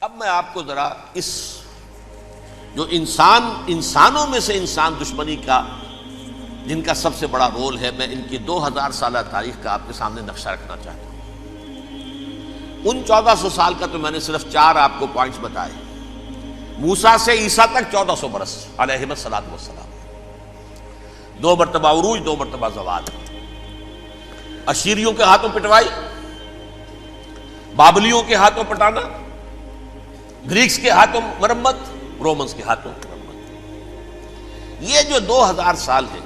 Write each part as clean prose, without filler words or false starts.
اب میں آپ کو ذرا اس جو انسانوں میں سے انسان دشمنی کا جن کا سب سے بڑا رول ہے، میں ان کی 2000 سالہ تاریخ کا آپ کے سامنے نقشہ رکھنا چاہتا ہوں۔ ان 1400 سال کا تو میں نے صرف 4 آپ کو پوائنٹس بتائے۔ موسیٰ سے عیسیٰ تک 1400 برس علیہ الصلوۃ والسلام، 2 مرتبہ عروج، 2 مرتبہ زوال، اشیریوں کے ہاتھوں پٹوائی، بابلیوں کے ہاتھوں پٹانا، گریکس کے ہاتھوں مرمت، رومنس کے ہاتھوں مرمت۔ یہ جو 2000 سال ہے،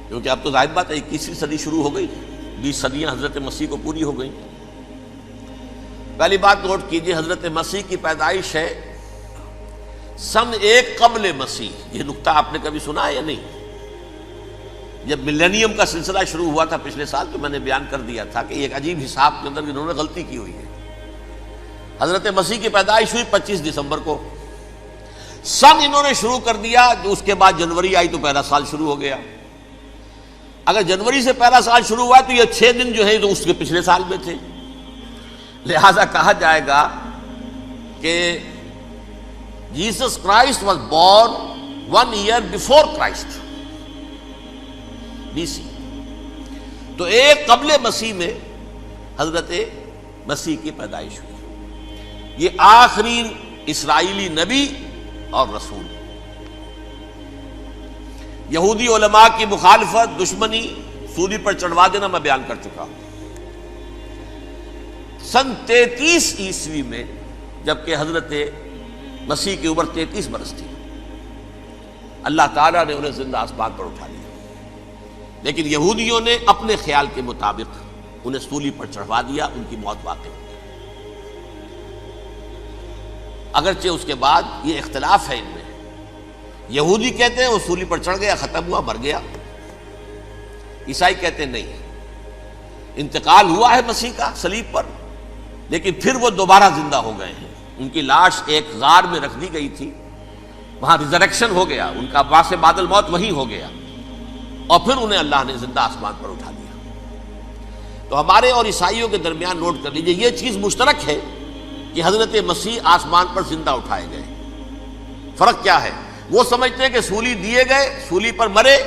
کیونکہ اب تو ظاہر بات ہے 21ویں صدی شروع ہو گئی، 20 صدیاں حضرت مسیح کو پوری ہو گئی۔ پہلی بات نوٹ کیجئے، حضرت مسیح کی پیدائش ہے سن 1 قبل مسیح۔ یہ نقطہ آپ نے کبھی سنا ہے یا نہیں؟ جب ملینیم کا سلسلہ شروع ہوا تھا پچھلے سال، تو میں نے بیان کر دیا تھا کہ ایک عجیب حساب کے اندر انہوں نے غلطی کی ہوئی ہے۔ حضرت مسیح کی پیدائش ہوئی 25 دسمبر کو، سن انہوں نے شروع کر دیا، جو اس کے بعد جنوری آئی تو پہلا سال شروع ہو گیا۔ اگر جنوری سے پہلا سال شروع ہوا تو یہ 6 دن جو ہے تو اس کے پچھلے سال میں تھے، لہذا کہا جائے گا کہ Jesus Christ was born 1 year before Christ, BC۔ تو 1 قبل مسیح میں حضرت مسیح کی پیدائش ہوئی۔ یہ آخری اسرائیلی نبی اور رسول۔ یہودی علماء کی مخالفت، دشمنی، سولی پر چڑھوا دینا میں بیان کر چکا ہوں۔ سن 33 عیسوی میں، جبکہ حضرت مسیح کی عمر 33 برس تھی، اللہ تعالیٰ نے انہیں زندہ آسمان پر اٹھا لیا، لیکن یہودیوں نے اپنے خیال کے مطابق انہیں سولی پر چڑھوا دیا، ان کی موت واقع ہو گئی۔ اگرچہ اس کے بعد یہ اختلاف ہے ان میں، یہودی کہتے ہیں وہ سولی پر چڑھ گیا، ختم ہوا، مر گیا۔ عیسائی کہتے ہیں نہیں، انتقال ہوا ہے مسیح کا صلیب پر، لیکن پھر وہ دوبارہ زندہ ہو گئے ہیں۔ ان کی لاش ایک غار میں رکھ دی گئی تھی، وہاں ریزریکشن ہو گیا، ان کا باعث بعد الموت وہی ہو گیا، اور پھر انہیں اللہ نے زندہ آسمان پر اٹھا دیا۔ تو ہمارے اور عیسائیوں کے درمیان نوٹ کر لیجئے، یہ چیز مشترک ہے کہ حضرت مسیح آسمان پر زندہ اٹھائے گئے۔ فرق کیا ہے؟ وہ سمجھتے ہیں کہ سولی دیے گئے، سولی پر مرے،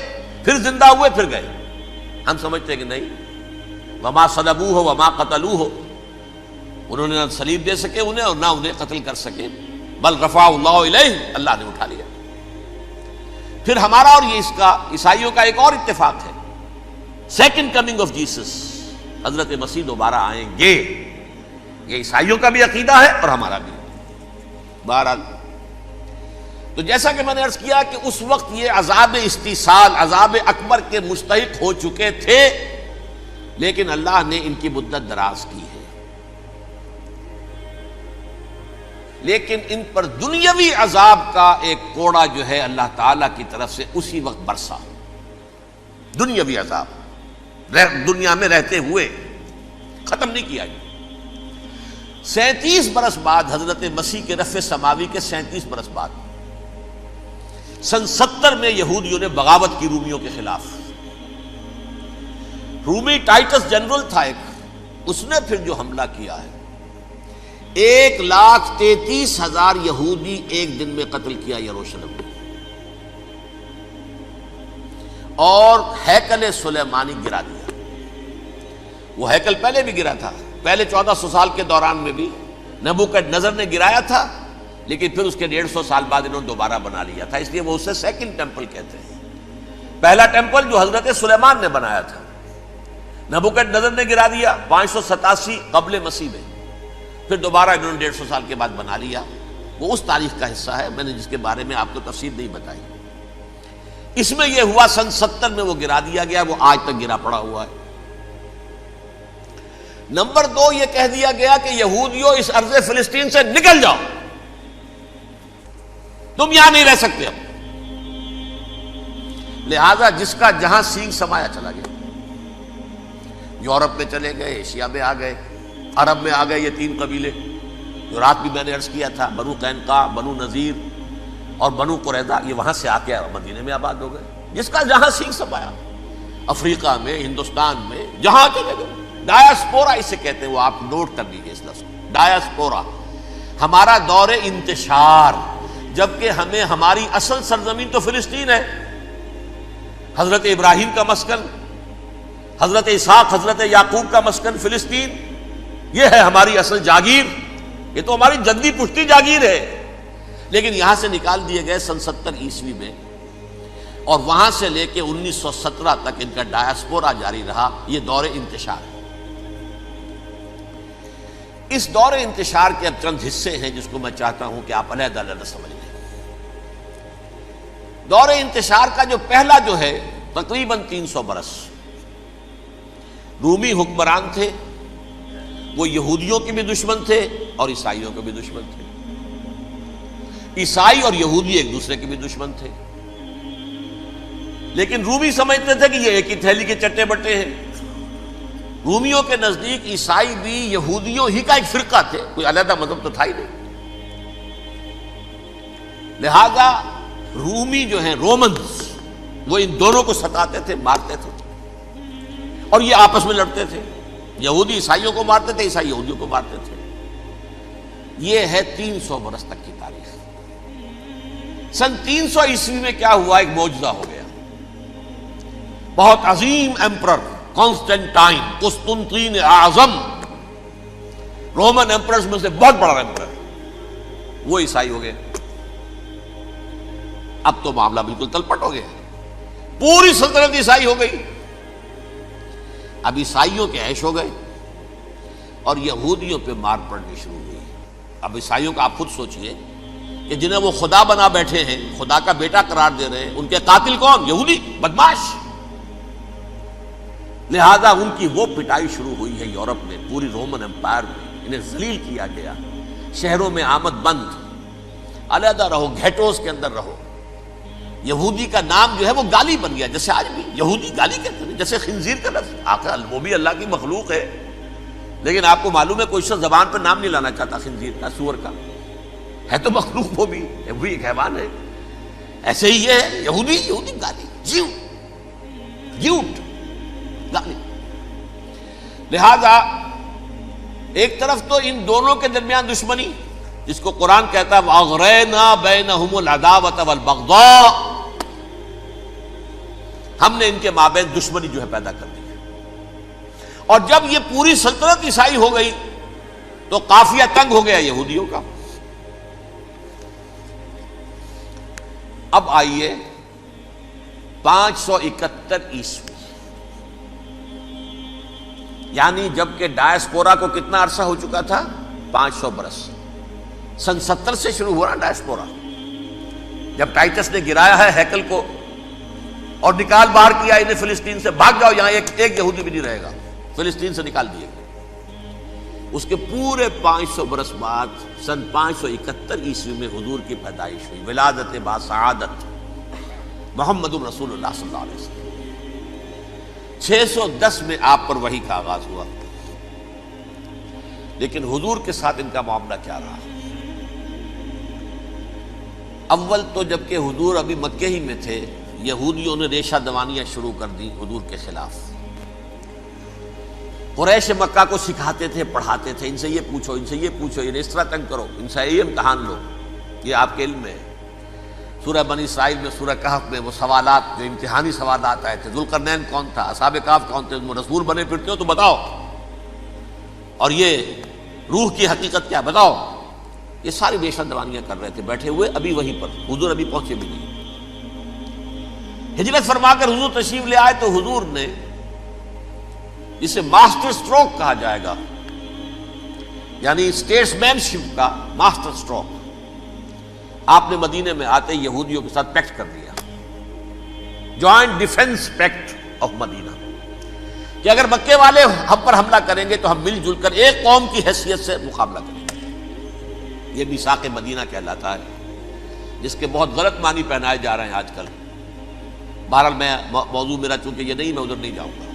پھر زندہ ہوئے، پھر گئے۔ ہم سمجھتے ہیں کہ نہیں، وما صلبوہ وما قتلوہ، انہوں نے نہ صلیب دے سکے انہیں اور نہ انہیں قتل کر سکے، بل رفع اللہ الیہ، اللہ نے اٹھا لیا۔ پھر ہمارا اور یہ اس کا عیسائیوں کا ایک اور اتفاق ہے، سیکنڈ کمنگ آف جیسس، حضرت مسیح دوبارہ آئیں گے۔ یہ عیسائیوں کا بھی عقیدہ ہے اور ہمارا بھی۔ بہرحال تو جیسا کہ میں نے عرض کیا کہ اس وقت یہ عذاب استیصال، عذاب اکبر کے مستحق ہو چکے تھے، لیکن اللہ نے ان کی مدت دراز کی ہے۔ لیکن ان پر دنیاوی عذاب کا ایک کوڑا جو ہے اللہ تعالیٰ کی طرف سے اسی وقت برسا، دنیاوی عذاب دنیا میں رہتے ہوئے ختم نہیں کیا۔ 37 برس بعد، حضرت مسیح کے رفع سماوی کے 37 برس بعد، سن 70 میں یہودیوں نے بغاوت کی رومیوں کے خلاف۔ رومی ٹائٹس جنرل تھا ایک، اس نے پھر جو حملہ کیا ہے، 1,33,000 یہودی ایک دن میں قتل کیا یروشلم میں، اور ہیکل سلیمانی گرا دیا۔ وہ ہیکل پہلے بھی گرا تھا، پہلے 1400 سال کے دوران میں بھی نبوکڈنیزر نے گرایا تھا، لیکن پھر اس کے 150 سال بعد انہوں نے دوبارہ بنا لیا تھا، اس لیے وہ اسے سیکنڈ ٹیمپل کہتے ہیں۔ پہلا ٹیمپل جو حضرت سلیمان نے بنایا تھا، نبوکڈنیزر نے گرا دیا 587 قبل مسیح میں، پھر دوبارہ انہوں نے 150 سال کے بعد بنا لیا۔ وہ اس تاریخ کا حصہ ہے، میں نے جس کے بارے میں آپ کو تفصیل نہیں بتائی۔ اس میں یہ ہوا سن 70 میں وہ گرا دیا گیا، وہ آج تک گرا پڑا ہوا ہے۔ نمبر 2، یہ کہہ دیا گیا کہ یہودیوں اس ارض فلسطین سے نکل جاؤ، تم یہاں نہیں رہ سکتے اب۔ لہذا جس کا جہاں سینگ سمایا چلا گیا، یورپ میں چلے گئے، ایشیا میں آ گئے، عرب میں آ گئے، یہ 3 قبیلے جو رات بھی میں نے عرض کیا تھا، بنو قینقاع، بنو نذیر اور بنو قریظہ، یہ وہاں سے آ کے مدینے میں آباد ہو گئے۔ جس کا جہاں سینگ سمایا، افریقہ میں، ہندوستان میں، جہاں چلے گئے، ڈایاسپورا اسے کہتے ہیں، وہ آپ نوٹ کر لیجیے اس لفظ کو، ڈایاسپورا، ہمارا دور انتشار، جبکہ ہمیں ہماری اصل سرزمین تو فلسطین ہے، حضرت ابراہیم کا مسکن، حضرت اسحاق حضرت یعقوب کا مسکن فلسطین، یہ ہے ہماری اصل جاگیر، یہ تو ہماری جدی پشتی جاگیر ہے، لیکن یہاں سے نکال دیے گئے سن 70 عیسوی میں، اور وہاں سے لے کے 1917 تک ان کا ڈایاسپورا جاری رہا۔ یہ دور انتشار ہے۔ اس دور انتشار کے اب چند حصے ہیں جس کو میں چاہتا ہوں کہ آپ علیحدہ علیحدہ سمجھ لیں۔ دور انتشار کا جو پہلا جو ہے تقریباً 300 برس رومی حکمران تھے، وہ یہودیوں کے بھی دشمن تھے اور عیسائیوں کے بھی دشمن تھے، عیسائی اور یہودی ایک دوسرے کے بھی دشمن تھے، لیکن رومی سمجھتے تھے کہ یہ ایک ہی تھیلی کے چٹے بٹے ہیں۔ رومیوں کے نزدیک عیسائی بھی یہودیوں ہی کا ایک فرقہ تھے، کوئی علیحدہ مذہب تو تھا ہی نہیں، لہذا رومی جو ہیں رومنز وہ ان دونوں کو ستاتے تھے، مارتے تھے، اور یہ آپس میں لڑتے تھے، یہودی عیسائیوں کو مارتے تھے، عیسائی یہودیوں کو مارتے تھے۔ یہ ہے 300 برس تک کی تاریخ۔ سن 300 عیسوی میں کیا ہوا؟ ایک معجزہ ہو گیا۔ بہت عظیم ایمپرر کانسٹینٹائن، قسطنطین اعظم، رومن ایمپررز میں سے بہت بڑا ایمپرر، وہ عیسائی ہو گئے۔ اب تو معاملہ بالکل تلپٹ ہو گیا، پوری سلطنت عیسائی ہو گئی۔ اب عیسائیوں کے عیش ہو گئے اور یہودیوں پہ مار پڑنی شروع ہوئی۔ اب عیسائیوں کا آپ خود سوچئے کہ جنہیں وہ خدا بنا بیٹھے ہیں، خدا کا بیٹا قرار دے رہے ہیں، ان کے قاتل کون؟ یہودی بدماش۔ لہذا ان کی وہ پٹائی شروع ہوئی ہے یورپ میں، پوری رومن امپائر میں انہیں ذلیل کیا گیا، شہروں میں آمد بند، علیحدہ رہو، گھیٹوز کے اندر رہو۔ یہودی کا نام جو ہے وہ گالی بن گیا، جیسے آج بھی یہودی گالی کہتے ہیں، جیسے خنزیر کا لفظ، آخر وہ بھی اللہ کی مخلوق ہے، لیکن آپ کو معلوم ہے کوئی شخص زبان پر نام نہیں لانا چاہتا خنزیر کا، سور کا، ہے تو مخلوق، وہ بھی ایک حیوان ہے۔ ایسے ہی یہ ہے یہودی گالی، جیوٹ گالی۔ لہذا ایک طرف تو ان دونوں کے درمیان دشمنی، جس کو قرآن کہتا ہے وَأَغْرَيْنَا بَيْنَهُمُ الْعَدَاوَةَ وَالْبَغْضَاءَ، ہم نے ان کے مابین دشمنی جو ہے پیدا کر دی ہے۔ اور جب یہ پوری سلطنت عیسائی ہو گئی تو قافیہ تنگ ہو گیا یہودیوں کا۔ اب آئیے 571 عیسوی، یعنی جب کہ ڈایاسپورا کو کتنا عرصہ ہو چکا تھا؟ 500 برس۔ سن 70 سے شروع ہوا نا ڈایاسپورا، جب ٹائٹس نے گرایا ہے ہیکل کو اور نکال باہر کیا انہیں فلسطین سے، بھاگ جاؤ یہاں ایک یہودی بھی نہیں رہے گا، فلسطین سے نکال دیے گئے۔ اس کے پورے 500 برس بعد سن 571 عیسوی میں حضور کی پیدائش ہوئی، ولادت با سعادت محمد رسول اللہ صلی اللہ علیہ وسلم۔ 610 میں آپ پر وحی کا آغاز ہوا، لیکن حضور کے ساتھ ان کا معاملہ کیا رہا؟ اول تو جبکہ حضور ابھی مکے ہی میں تھے، یہودیوں نے ریشہ دوانیاں شروع کر دی حضور کے خلاف۔ قریش مکہ کو سکھاتے تھے، پڑھاتے تھے، ان سے یہ پوچھو، ان سے یہ پوچھو، انہیں اس طرح تنگ کرو، ان سے یہ امتحان لو، یہ آپ کے علم میں ہے۔ سورہ بنی اسرائیل میں، سورہ کہف میں وہ سوالات، جو امتحانی سوالات آئے تھے، ذوالقرنین کون تھا، اصحاب کہف کون تھے، تم رسول بنے پھرتے ہو تو بتاؤ، اور یہ روح کی حقیقت کیا بتاؤ۔ یہ ساری ریشہ دوانیاں کر رہے تھے بیٹھے ہوئے، ابھی وہیں پر حضور ابھی پہنچے بھی نہیں۔ ہجرت فرما کر حضور تشریف لے آئے تو حضور نے، جسے ماسٹر سٹروک کہا جائے گا، یعنی اسٹیٹس مین شپ کا ماسٹر سٹروک، آپ نے مدینے میں آتے یہودیوں کے ساتھ پیکٹ کر دیا، جوائنٹ ڈیفنس پیکٹ آف مدینہ، کہ اگر مکے والے ہم پر حملہ کریں گے تو ہم مل جل کر ایک قوم کی حیثیت سے مقابلہ کریں گے۔ یہ میثاق مدینہ کہلاتا ہے، جس کے بہت غلط معنی پہنائے جا رہے ہیں آج کل۔ بہرحال میں موضوع میرا چونکہ یہ نہیں، میں ادھر نہیں جاؤں گا،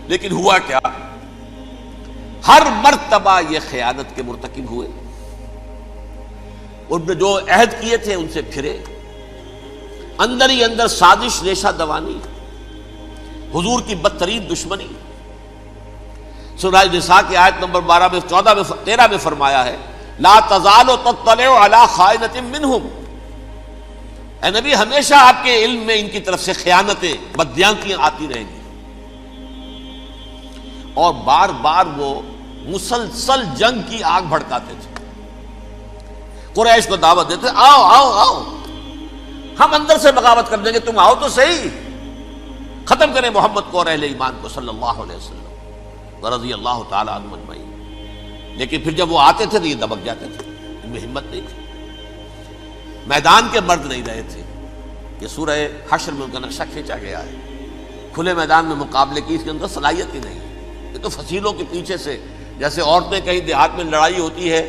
لیکن ہوا کیا؟ ہر مرتبہ یہ خیانت کے مرتکب ہوئے، ان نے جو عہد کیے تھے ان سے پھرے، اندر ہی اندر سازش، ریشہ دوانی، حضور کی بدترین دشمنی۔ سورہ نساء کی آیت نمبر 12 میں 14 میں 13 میں فرمایا ہے لا تزال تطلع علی خائنۃ منہم، اے نبی ہمیشہ آپ کے علم میں ان کی طرف سے خیانتیں، بددیانتیاں آتی رہیں گی. اور بار بار وہ مسلسل جنگ کی آگ بھڑکاتے تھے. قریش کو دعوت دیتے، آؤ آؤ آؤ ہم اندر سے بغاوت کر دیں گے، تم آؤ تو صحیح، ختم کریں محمد کو اور اہل ایمان کو صلی اللہ علیہ وسلم ورضی اللہ تعالی عنہم اجمعین. لیکن پھر جب وہ آتے تھے تو یہ دبک جاتے تھے، ان میں ہمت نہیں تھی. میدان کے مرد نہیں رہے تھے. یہ سورہ حشر میں ان کا نقشہ کھینچا گیا ہے. کھلے میدان میں مقابلے کی اس کے اندر صلاحیت ہی نہیں. یہ تو فصیلوں کے پیچھے سے، جیسے عورتیں کہیں دیہات میں لڑائی ہوتی ہے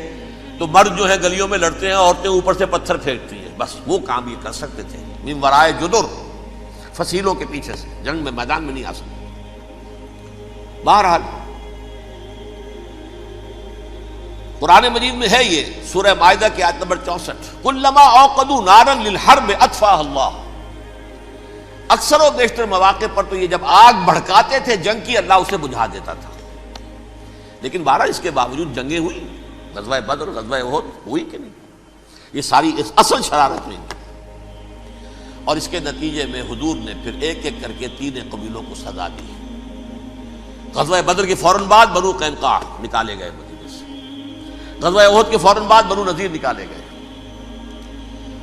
تو مرد جو ہے گلیوں میں لڑتے ہیں، عورتیں اوپر سے پتھر پھینکتی ہیں، بس وہ کام یہ کر سکتے تھے. من ورائے جدر، فصیلوں کے پیچھے سے، جنگ میں میدان میں نہیں آ سکتے. بہرحال قرآن مجید میں ہے یہ سورہ مائدہ کی آیت نمبر 64، کلما اوقدوا نارا للحرب اطفاها اللہ. اکثر و بیشتر مواقع پر تو یہ جب آگ بھڑکاتے تھے جنگ کی، اللہ اسے بجھا دیتا تھا. لیکن بہرحال اس کے باوجود جنگیں ہوئی، غزوہ بدر، غزوہ احد ہوئی کہ نہیں؟ یہ ساری اس اصل شرارت میں. اور اس کے نتیجے میں حضور نے پھر ایک ایک کر کے 3 قبیلوں کو سزا دی. غزوہ بدر کے فوراً بعد بنو قینقاع نکالے گئے مدینے سے، غزوہ احد کے فوراً بعد بنو نذیر نکالے گئے،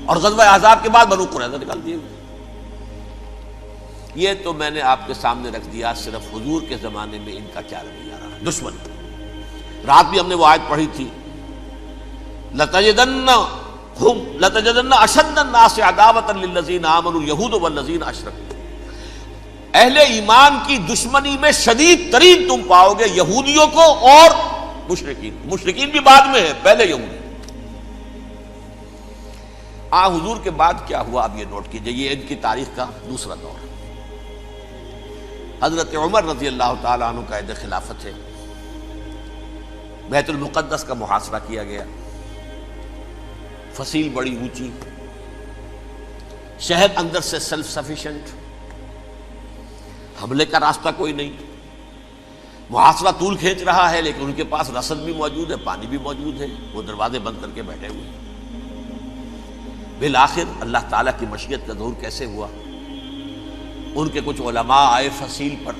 اور غزوہ احزاب کے بعد بنو قریظہ نکال دیے گئے. یہ تو میں نے آپ کے سامنے رکھ دیا صرف حضور کے زمانے میں ان کا کیا رویہ رہا. دشمن، رات بھی ہم نے وہ آیت پڑھی تھی، لَتَجِدَنَّ أَشَدَّ النَّاسِ عَدَاوَةً لِلَّذِينَ آمَنُوا الْيَهُودُ وَالَّذِينَ أَشْرَكُوا. اہل ایمان کی دشمنی میں شدید ترین تم پاؤ گے یہودیوں کو اور مشرکین. مشرکین بھی بعد میں ہے، پہلے یہودی. حضور کے بعد کیا ہوا اب یہ نوٹ کیجئے. یہ ان کی تاریخ کا دوسرا دور. حضرت عمر رضی اللہ تعالیٰ عنہ قائد خلافت ہے. بیت المقدس کا محاصرہ کیا گیا، فصیل بڑی اونچی، شہر اندر سے سیلف سفیشینٹ، حملے کا راستہ کوئی نہیں. محاصرہ طول کھینچ رہا ہے لیکن ان کے پاس رسد بھی موجود ہے، پانی بھی موجود ہے، وہ دروازے بند کر کے بیٹھے ہوئے ہیں. بالآخر اللہ تعالیٰ کی مشیت کا ظہور کیسے ہوا؟ ان کے کچھ علماء آئے فصیل پر،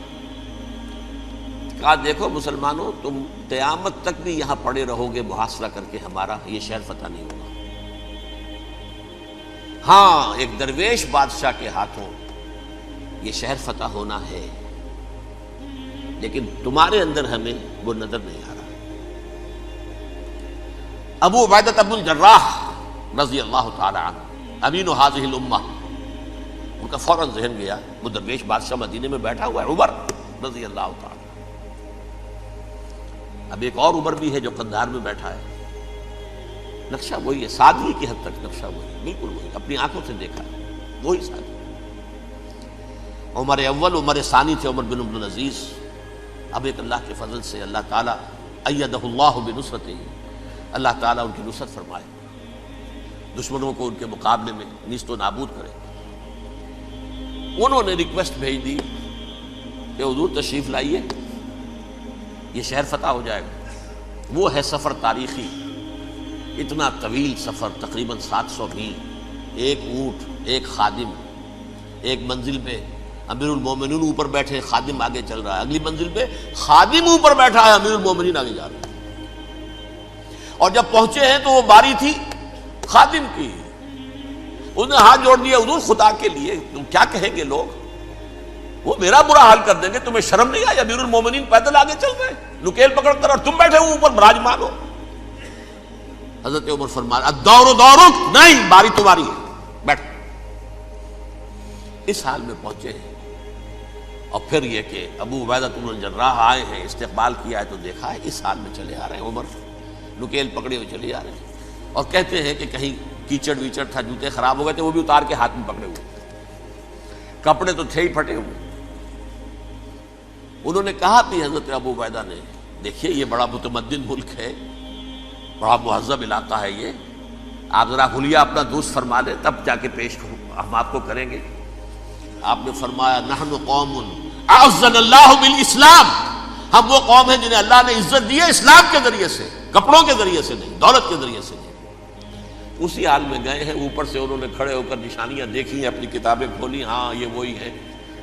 کہا دیکھو مسلمانوں، تم قیامت تک بھی یہاں پڑے رہو گے محاصرہ کر کے، ہمارا یہ شہر فتح نہیں ہوگا. ہاں ایک درویش بادشاہ کے ہاتھوں یہ شہر فتح ہونا ہے، لیکن تمہارے اندر ہمیں وہ نظر نہیں آ رہا. ابو عبیدہ بن الجراح رضی اللہ تعالی عنہ، امین هذه الامہ، ان کا فوراً ذہن گیا وہ درویش بادشاہ مدینے میں بیٹھا ہوا ہے عمر رضی اللہ تعالی. اب ایک اور عمر بھی ہے جو قندھار میں بیٹھا ہے. نقشہ وہی ہے، سادگی کی حد تک نقشہ وہی، بالکل وہی، اپنی آنکھوں سے دیکھا ہے وہی سادگی. عمر اول، عمر ثانی تھے عمر بن عبد العزیز. اب ایک اللہ کے فضل سے اللہ تعالیٰ ایدہ اللہ بنصرتہ، اللہ تعالیٰ ان کی نصرت فرمائے، دشمنوں کو ان کے مقابلے میں نیست و نابود کرے. انہوں نے ریکویسٹ بھیج دی کہ حضور تشریف لائیے، یہ شہر فتح ہو جائے گا. وہ ہے سفر تاریخی، اتنا طویل سفر، تقریباً 700 میل، ایک اونٹ، ایک خادم، ایک منزل پہ امیر المومنین اوپر بیٹھے، خادم آگے چل رہا ہے، اگلی منزل پہ خادم اوپر بیٹھا ہے، امیر المومنین آگے جا رہے ہیں. اور جب پہنچے ہیں تو وہ باری تھی خادم کی. انہوں نے ہاتھ جوڑ دیا، حضور خدا کے لیے تم کیا کہیں گے لوگ، وہ میرا برا حال کر دیں گے، تمہیں شرم نہیں آئی؟ امیر المومنین پیدل آگے چل رہے ہیں نکیل پکڑ کر، اور تم بیٹھے ہو اوپر براجمان ہو. حضرت عمر فرمایا الدور دورک، نہیں باری تمہاری ہے، بیٹھ. اس حال میں پہنچے ہیں. اور پھر یہ کہ ابو عبیدہ بن الجراح آئے ہیں، استقبال کیا ہے تو دیکھا ہے اس حال میں چلے آ رہے ہیں. عمر نکیل پکڑے ہوئے چلے آ رہے ہیں، اور کہتے ہیں کہ کہیں کیچڑ ویچڑ تھا، جوتے خراب ہو گئے تھے، وہ بھی اتار کے ہاتھ میں پکڑے ہوئے، کپڑے تو تھے ہی پھٹے ہوئے. انہوں نے کہا بھی حضرت ابو عبیدہ نے، دیکھیے یہ بڑا متمدن ملک ہے، بڑا مہذب علاقہ ہے یہ، آپ ذرا حلیہ اپنا درست فرما لیں تب جا کے پیش ہم آپ کو کریں گے. آپ نے فرمایا نحن قوم اعزنا اللہ بالاسلام، ہم وہ قوم ہیں جنہیں اللہ نے عزت دی ہے اسلام کے ذریعے سے، کپڑوں کے ذریعے سے نہیں، دولت کے ذریعے سے نہیں۔ اسی حال میں گئے ہیں، اوپر سے انہوں نے کھڑے ہو کر نشانیاں دیکھی ہیں، اپنی کتابیں کھولی، ہاں یہ وہی ہے،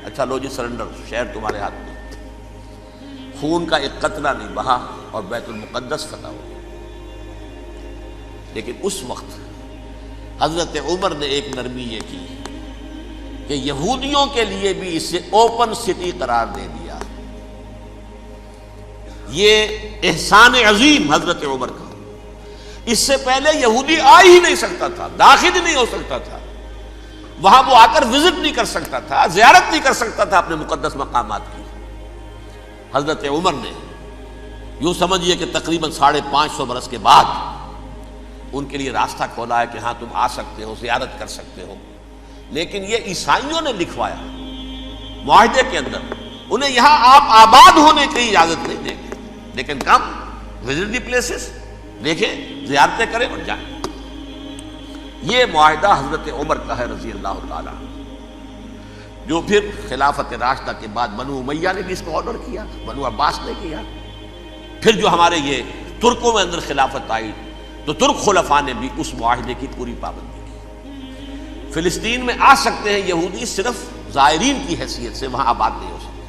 اچھا لو جی سرنڈر، شہر تمہارے ہاتھ میں۔ خون کا ایک قطرہ نہیں بہا اور بیت المقدس فتح ہو گیا۔ لیکن اس وقت حضرت عمر نے ایک نرمی یہ کی کہ یہودیوں کے لیے بھی اسے اوپن سٹی قرار دے دیا۔ یہ احسان عظیم حضرت عمر کا، اس سے پہلے یہودی آ ہی نہیں سکتا تھا، داخل ہی نہیں ہو سکتا تھا، وہاں وہ آ کر وزٹ نہیں کر سکتا تھا، زیارت نہیں کر سکتا تھا اپنے مقدس مقامات کی۔ حضرت عمر نے یوں سمجھیے کہ تقریباً 550 برس کے بعد ان کے لیے راستہ کھولا ہے کہ ہاں تم آ سکتے ہو، زیارت کر سکتے ہو۔ لیکن یہ عیسائیوں نے لکھوایا معاہدے کے اندر، انہیں یہاں آپ آباد ہونے کی اجازت نہیں دیں گے، لیکن کم وزٹ دی پلیسز، دیکھیں زیارتیں کریں اور جائیں۔ یہ معاہدہ حضرت عمر کا ہے رضی اللہ تعالیٰ، جو پھر خلافت راشدہ کے بعد بنو امیہ نے بھی اس کو آنر کیا، بنو عباس نے کیا۔ پھر جو ہمارے یہ ترکوں میں اندر خلافت آئی تو ترک خلفاء نے بھی اس معاہدے کی پوری پابندی کی۔ فلسطین میں آ سکتے ہیں یہودی صرف زائرین کی حیثیت سے، وہاں آباد نہیں ہو سکتے۔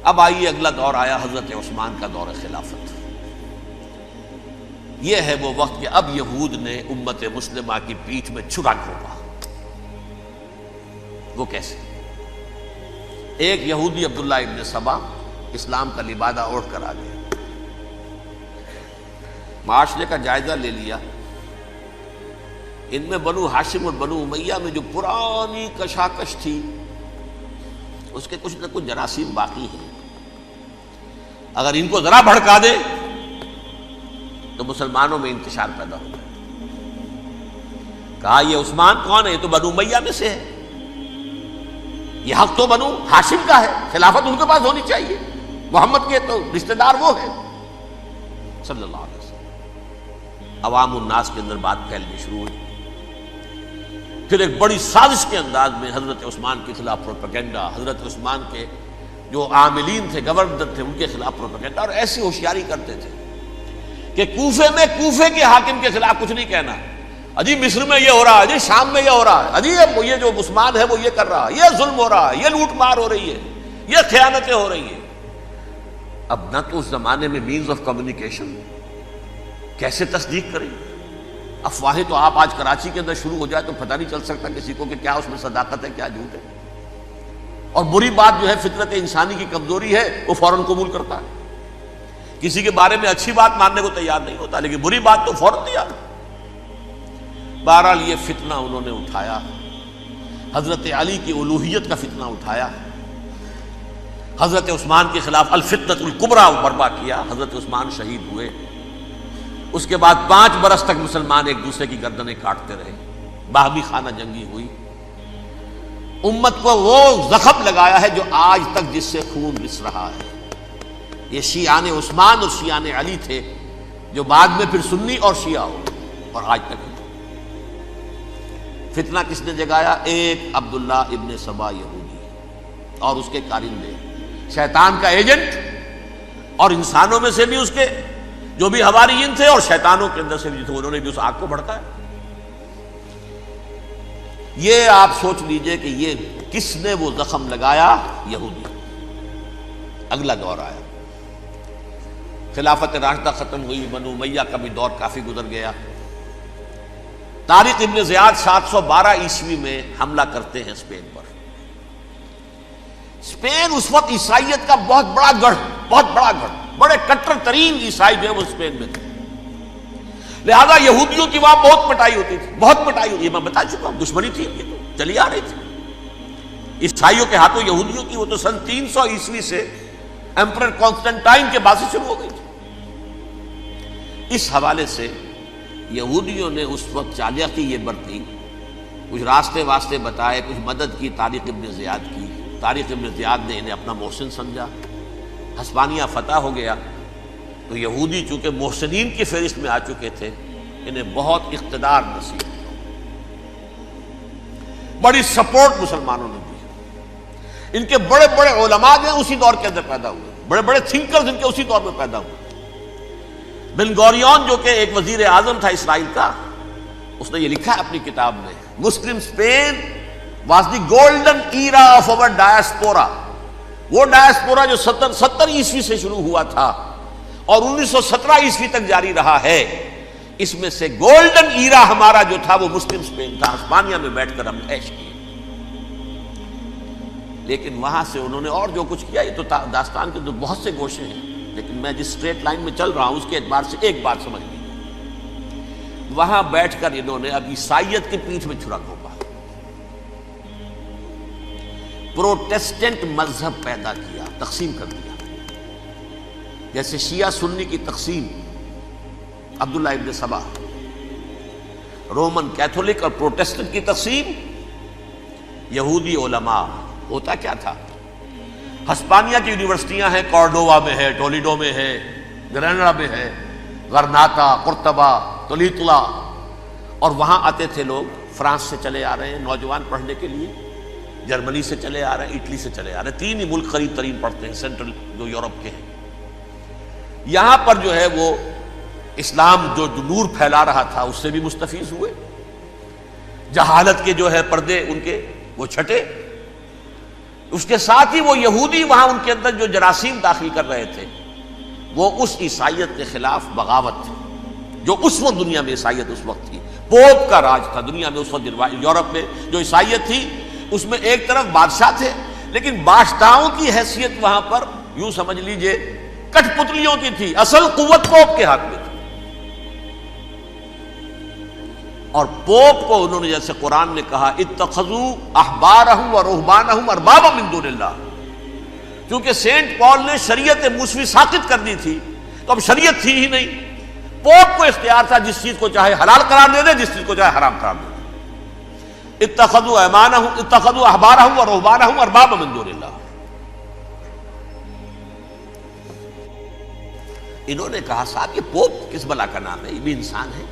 اب آئیے اگلا دور آیا حضرت عثمان کا دور خلافت۔ یہ ہے وہ وقت کہ اب یہود نے امت مسلمہ کی پیٹھ میں چھرا گھونپا۔ وہ کیسے؟ ایک یہودی عبداللہ ابن سبا اسلام کا لبادہ اوڑھ کر آ گیا، معاشرے کا جائزہ لے لیا، ان میں بنو ہاشم اور بنو امیہ میں جو پرانی کشاکش تھی اس کے کچھ نہ کچھ جراثیم باقی ہیں، اگر ان کو ذرا بھڑکا دے تو مسلمانوں میں انتشار پیدا ہو جائے۔ کہا یہ عثمان کون ہے؟ یہ تو بنو امیہ میں سے ہے، یہ حق تو بنو ہاشم کا ہے، خلافت ان کے پاس ہونی چاہیے، محمد کے تو رشتہ دار وہ ہیں صلی اللہ علیہ وسلم۔ عوام الناس کے اندر بات پھیلنی شروع ہوئی۔ پھر ایک بڑی سازش کے انداز میں حضرت عثمان کے خلاف پروپیگنڈا، حضرت عثمان کے جو عاملین تھے، گورنر تھے، ان کے خلاف پروپیگنڈا، اور ایسی ہوشیاری کرتے تھے کہ کوفے میں کوفے کے حاکم کے خلاف کچھ نہیں کہنا، اجی مصر میں یہ ہو رہا ہے، اجی شام میں یہ ہو رہا ہے، اجی یہ جو عثمان ہے وہ یہ کر رہا ہے، یہ ظلم ہو رہا ہے، یہ لوٹ مار ہو رہی ہے، یہ خیانتیں ہو رہی ہیں۔ اب نہ تو اس زمانے میں مینز آف کمیونیکیشن، کیسے تصدیق کریں؟ افواہیں تو آپ آج کراچی کے اندر شروع ہو جائے تو پتہ نہیں چل سکتا کسی کو کہ کیا اس میں صداقت ہے کیا جھوٹ ہے، اور بری بات جو ہے فطرت انسانی کی کمزوری ہے وہ فوراً قبول کرتا ہے، کسی کے بارے میں اچھی بات ماننے کو تیار نہیں ہوتا، لیکن بری بات تو فوراً تیار۔ بہرحال یہ فتنہ انہوں نے اٹھایا، حضرت علی کی الوہیت کا فتنہ اٹھایا، حضرت عثمان کے خلاف الفتنۃ الکبریٰ برپا کیا، حضرت عثمان شہید ہوئے۔ اس کے بعد 5 برس تک مسلمان ایک دوسرے کی گردنیں کاٹتے رہے، باہمی خانہ جنگی ہوئی، امت کو وہ زخم لگایا ہے جو آج تک جس سے خون رس رہا ہے۔ یہ شیعان عثمان اور شیعان علی تھے جو بعد میں پھر سنی اور شیعہ ہو، اور آج تک فتنہ کس نے جگایا؟ ایک عبداللہ ابن سبا یہودی اور اس کے کارندے، شیطان کا ایجنٹ، اور انسانوں میں سے بھی اس کے جو بھی حواریین تھے اور شیطانوں کے اندر سے بھی تھے، انہوں نے بھی اس آگ کو بھڑکایا۔ یہ آپ سوچ لیجئے کہ یہ کس نے وہ زخم لگایا؟ یہودی۔ اگلا دور آیا، خلافت راشدہ ختم ہوئی، بنو امیہ کا بھی دور کافی گزر گیا۔ طارق ابن زیاد 712 عیسوی میں حملہ کرتے ہیں اسپین پر۔ اسپین اس وقت عیسائیت کا بہت بڑا گڑھ، بڑے کٹر ترین عیسائی جو ہے وہ اسپین میں تھے، لہذا یہودیوں کی وہاں بہت پٹائی ہوتی تھی، یہ میں بتا چکا ہوں، دشمنی تھی، یہ تو چلی آ رہی تھی عیسائیوں کے ہاتھوں یہودیوں کی، وہ تو سن 300 عیسوی سے ایمپرر کانسٹنٹائن کے بعد سے شروع ہو گئی تھی۔ اس حوالے سے یہودیوں نے اس وقت چالاکی یہ برتی، کچھ راستے واسطے بتائے، کچھ مدد کی طارق ابن زیاد کی۔ طارق ابن زیاد نے انہیں اپنا محسن سمجھا، ہسپانیہ فتح ہو گیا تو یہودی چونکہ محسنین کی فہرست میں آ چکے تھے، انہیں بہت اقتدار نصیب ہوا، بڑی سپورٹ مسلمانوں نے دی۔ ان کے بڑے بڑے علماء جو ہیں اسی دور کے اندر پیدا ہوئے، بڑے بڑے تھنکرز ان کے اسی دور میں پیدا ہوئے۔ بن گوریون جو کہ ایک وزیر اعظم تھا اسرائیل کا، اس نے یہ لکھا ہے اپنی کتاب میں، Muslim Spain was the golden era of over diaspora, وہ ڈائسپورا جو 70 عیسوی سے شروع ہوا تھا اور 1917 عیسوی تک جاری رہا ہے، اس میں سے گولڈن ایرا ہمارا جو تھا وہ مسلم اسپین تھا، ہسپانیہ میں بیٹھ کر ہم عیش کیے۔ لیکن وہاں سے انہوں نے اور جو کچھ کیا، یہ تو داستان کے تو بہت سے گوشے ہیں، لیکن میں جس اسٹریٹ لائن میں چل رہا ہوں اس کے اعتبار سے ایک بات سمجھ لیجیے، وہاں بیٹھ کر انہوں نے اب عیسائیت کی پیٹھ میں چھرا گھونپا، پروٹیسٹنٹ مذہب پیدا کیا، تقسیم کر دیا، جیسے شیعہ سنی کی تقسیم، عبداللہ ابن سبا، رومن کیتھولک اور پروٹیسٹنٹ کی تقسیم، یہودی علماء۔ ہوتا کیا تھا، ہسپانیہ کی یونیورسٹیاں ہیں، کارڈووا میں ہے، ٹولیڈو میں ہے، گریناڈا میں ہے، غرناطہ، قرطبہ، تولیتلا، اور وہاں آتے تھے لوگ، فرانس سے چلے آ رہے ہیں نوجوان پڑھنے کے لیے، جرمنی سے چلے آ رہے ہیں، اٹلی سے چلے آ رہے ہیں، 3 ہی ملک قریب ترین پڑھتے ہیں سینٹرل جو یورپ کے ہیں۔ یہاں پر جو ہے وہ اسلام جو نور پھیلا رہا تھا اس سے بھی مستفیض ہوئے، جہالت کے جو ہے پردے ان کے وہ چھٹے، اس کے ساتھ ہی وہ یہودی وہاں ان کے اندر جو جراثیم داخل کر رہے تھے وہ اس عیسائیت کے خلاف بغاوت تھی، جو اس وقت دنیا میں عیسائیت اس وقت تھی، پوپ کا راج تھا دنیا میں اس وقت، یورپ میں جو عیسائیت تھی اس میں ایک طرف بادشاہ تھے، لیکن بادشاہوں کی حیثیت وہاں پر یوں سمجھ لیجئے کٹ پتلیوں کی تھی، اصل قوت پوپ کے ہاتھ میں تھی۔ اور پوپ کو انہوں نے جیسے قرآن نے کہا اتخذوا احبارهم ورهبانهم اربابا من دون اللہ، کیونکہ سینٹ پال نے شریعت موسوی ساقط کر دی تھی تو اب شریعت تھی ہی نہیں، پوپ کو اختیار تھا جس چیز کو چاہے حلال قرار دے دے، جس چیز کو چاہے حرام قرار دے دے۔ اتخذوا احبارهم ورهبانهم اربابا من دون اللہ۔ انہوں نے کہا صاحب یہ پوپ کس بلا کا نام ہے، یہ بھی انسان ہے،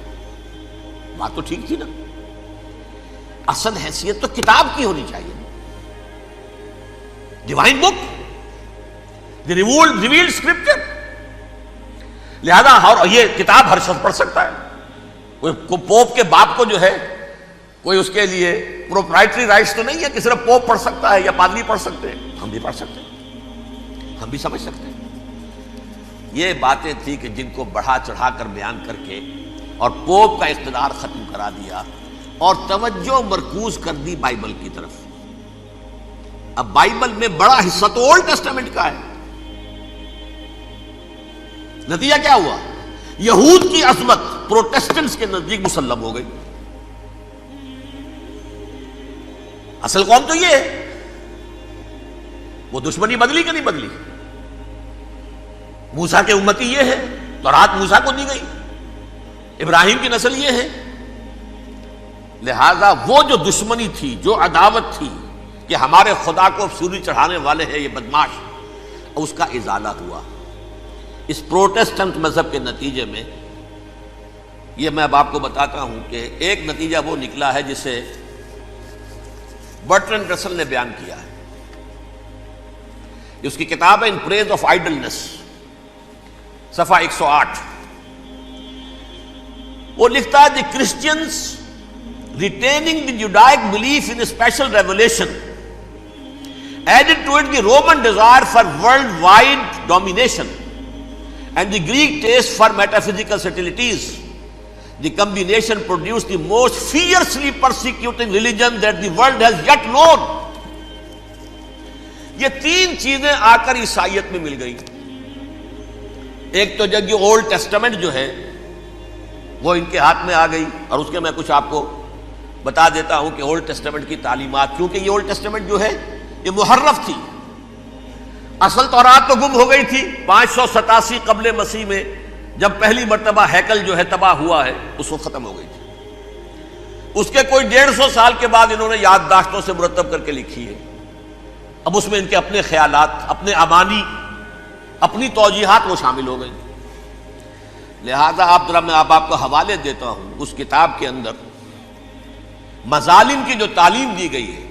بات تو ٹھیک تھی نا، اصل حیثیت تو کتاب کی ہونی چاہیے، ڈیوائن بک، دی ریویلڈ اسکرپچر، لہذا یہ کتاب ہر شخص پڑھ سکتا ہے، کوئی پوپ کے باپ کو جو ہے کوئی اس کے لیے پروپرائٹری رائٹس تو نہیں ہے کہ صرف پوپ پڑھ سکتا ہے یا پادری پڑھ سکتے ہیں، ہم بھی پڑھ سکتے ہیں، ہم بھی سمجھ سکتے ہیں۔ یہ باتیں تھی کہ جن کو بڑھا چڑھا کر بیان کر کے اور پوپ کا اقتدار ختم کرا دیا اور توجہ مرکوز کر دی بائبل کی طرف۔ اب بائبل میں بڑا حصہ تو اولڈ ٹیسٹامنٹ کا ہے، نتیجہ کیا ہوا، یہود کی عظمت پروٹیسٹنٹس کے نزدیک مسلم ہو گئی۔ اصل قوم تو یہ ہے، وہ دشمنی بدلی کہ نہیں بدلی، موسیٰ کے امتی یہ ہے، تورات موسیٰ کو دی گئی، ابراہیم کی نسل یہ ہے، لہذا وہ جو دشمنی تھی، جو عداوت تھی کہ ہمارے خدا کو سوری چڑھانے والے ہیں یہ بدماش، اس کا ازالہ ہوا اس پروٹیسٹنٹ مذہب کے نتیجے میں۔ یہ میں اب آپ کو بتاتا ہوں کہ ایک نتیجہ وہ نکلا ہے جسے برٹرنڈ رسل نے بیان کیا ہے، اس کی کتاب ہے ان پریز آف آئیڈلنس، صفحہ 108۔ وہ لکھتا ہے the Christians retaining the Judaic belief in special revelation added to it the Roman desire for worldwide domination and the Greek taste for metaphysical subtleties. The combination produced the most fiercely persecuting religion that the world has yet known. یہ 3 چیزیں آ کر عیسائیت میں مل گئی۔ ایک تو جب یہ اولڈ ٹیسٹامنٹ جو ہے وہ ان کے ہاتھ میں آ گئی، اور اس کے میں کچھ آپ کو بتا دیتا ہوں کہ اولڈ ٹیسٹامنٹ کی تعلیمات، کیونکہ یہ اولڈ ٹیسٹامنٹ جو ہے یہ محرف تھی، اصل تورات تو گم ہو گئی تھی 587 قبل مسیح میں، جب پہلی مرتبہ ہیکل جو ہے تباہ ہوا ہے اس وقت ختم ہو گئی تھی۔ اس کے کوئی 150 سال کے بعد انہوں نے یادداشتوں سے مرتب کر کے لکھی ہے، اب اس میں ان کے اپنے خیالات، اپنے امانی، اپنی توجیحات وہ شامل ہو گئی۔ لہذا میں آپ کو حوالے دیتا ہوں، اس کتاب کے اندر مظالم کی جو تعلیم دی گئی ہے،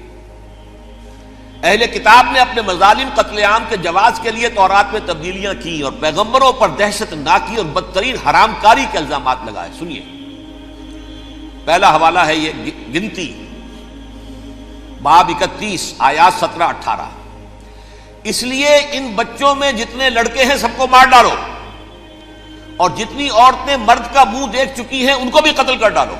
اہل کتاب نے اپنے مظالم قتل عام کے جواز کے لیے تورات میں تبدیلیاں کی اور پیغمبروں پر دہشت ناکی اور بدترین حرام کاری کے الزامات لگائے. سنیے، پہلا حوالہ ہے یہ گنتی باب 31 آیات 17-18. اس لیے ان بچوں میں جتنے لڑکے ہیں سب کو مار ڈالو، اور جتنی عورتیں مرد کا منہ دیکھ چکی ہیں ان کو بھی قتل کر ڈالو،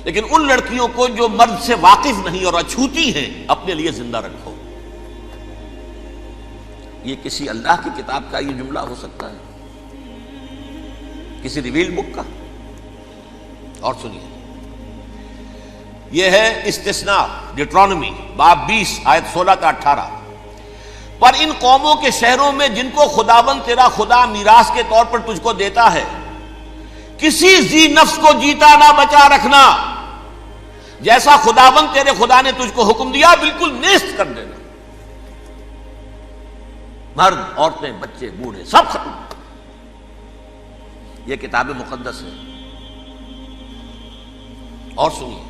لیکن ان لڑکیوں کو جو مرد سے واقف نہیں اور اچھوتی ہیں اپنے لیے زندہ رکھو. یہ کسی اللہ کی کتاب کا یہ جملہ ہو سکتا ہے؟ کسی ریویل بک کا؟ اور سنیے، یہ ہے استثناء ڈیٹرانومی باب 20 آیت 16-18. پر ان قوموں کے شہروں میں جن کو خداوند تیرا خدا میراث کے طور پر تجھ کو دیتا ہے، کسی ذی نفس کو جیتا نہ بچا رکھنا، جیسا خداوند تیرے خدا نے تجھ کو حکم دیا بالکل نیست کر دینا. مرد، عورتیں، بچے، بوڑھے سب ختم. یہ کتاب مقدس ہے. اور سنیے،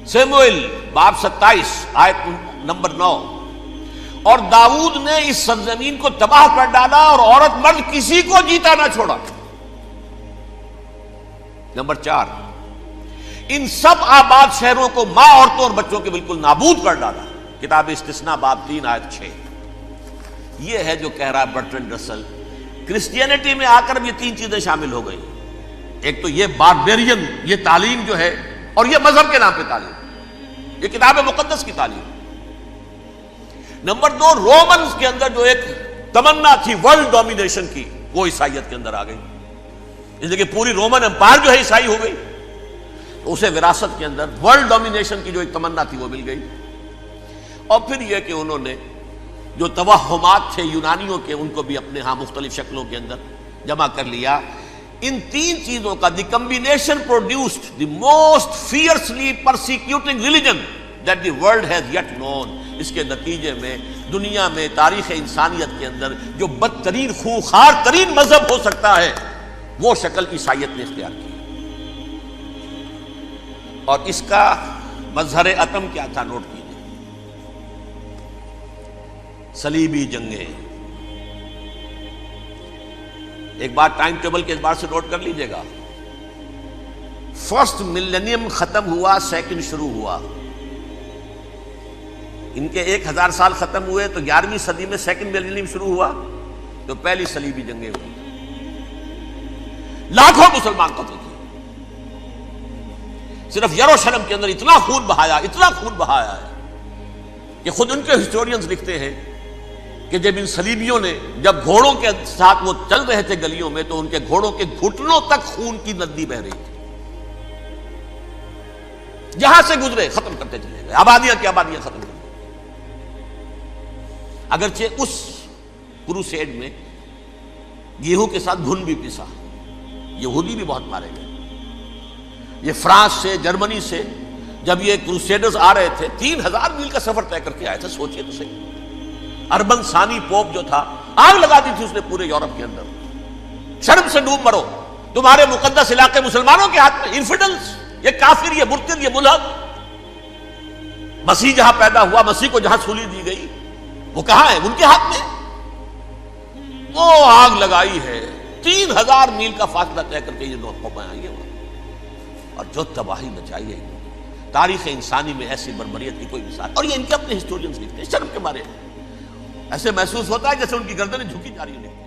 سموئیل باب 27 آیت نمبر 9. اور داؤد نے اس سرزمین کو تباہ کر ڈالا اور عورت مرد کسی کو جیتا نہ چھوڑا. نمبر 4، ان سب آباد شہروں کو ماں، عورتوں اور بچوں کے بالکل نابود کر ڈالا. کتاب استثناء باب 3 آیت 6. یہ ہے جو کہہ رہا ہے برٹرنڈ رسل، کرسچینٹی میں آ کر اب یہ تین چیزیں شامل ہو گئی. ایک تو یہ باربیرین یہ تعلیم جو ہے، اور یہ مذہب کے نام پہ تعلیم، یہ کتاب مقدس کی تعلیم. نمبر 2، رومنز کے اندر جو ایک تمنا تھی ورلڈ ڈومینیشن کی، وہ عیسائیت کے اندر آ گئی. اس لیے کہ پوری رومن امپائر جو ہے عیسائی ہو گئی، تو اسے وراثت کے اندر ورلڈ ڈومینیشن کی جو ایک تمنا تھی وہ مل گئی. اور پھر یہ کہ انہوں نے جو توہمات تھے یونانیوں کے، ان کو بھی اپنے ہاں مختلف شکلوں کے اندر جمع کر لیا. ان تین چیزوں کا the combination produced the most fiercely persecuting religion that the world has yet known. اس کے نتیجے میں دنیا میں تاریخ انسانیت کے اندر جو بدترین خوخار ترین مذہب ہو سکتا ہے وہ شکل عیسائیت نے اختیار کی. اور اس کا مظہر عتم کیا تھا؟ نوٹ کیجیے، صلیبی جنگیں. ایک بات ٹائم ٹیبل کے اعتبار سے نوٹ کر لیجئے گا. فرسٹ ملینیم ختم ہوا، سیکنڈ شروع ہوا. ان کے 1000 سال ختم ہوئے تو 11ویں صدی میں سیکنڈ ملینیم شروع ہوا، تو پہلی صلیبی جنگیں ہوئی. لاکھوں مسلمان قتل کیے. صرف یروشلم کے اندر اتنا خون بہایا ہے کہ خود ان کے ہسٹورینز لکھتے ہیں کہ جب ان صلیبیوں نے جب گھوڑوں کے ساتھ وہ چل رہے تھے گلیوں میں، تو ان کے گھوڑوں کے گھٹنوں تک خون کی ندی بہ رہی تھی. جہاں سے گزرے ختم کرتے چلے گئے، آبادیاں کی آبادیاں ختم کر. اگرچہ اس کروسیڈ میں گیہوں کے ساتھ گھن بھی پیسا، یہودی بھی بہت مارے گئے. یہ فرانس سے، جرمنی سے جب یہ کروسیڈرز آ رہے تھے، 3000 میل کا سفر طے کر کے آئے تھے. سوچئے تو صحیح. اربن ثانی پوپ جو تھا، آگ لگا دی تھی اس نے پورے یورپ کے اندر. شرم سے ڈوب مرو، تمہارے مقدس علاقے مسلمانوں کے ہاتھ میں. انفیڈلز، یہ کافر، یہ مرتد، یہ ملحد. مسیح جہاں پیدا ہوا، مسیح کو جہاں سولی دی گئی، وہ کہاں ہے؟ ان کے ہاتھ میں. وہ آگ لگائی ہے، 3000 میل کا فاصلہ طے کر کے یہ قومیں آئی ہیں، اور جو تباہی مچائی ہے. تاریخ انسانی میں ایسی بربریت کی کوئی مثال. اور یہ ان کے اپنے ہسٹورینز لکھتے ہیں. شرم کے مارے ایسے محسوس ہوتا ہے جیسے ان کی گردنیں جھکی جا رہی ہیں.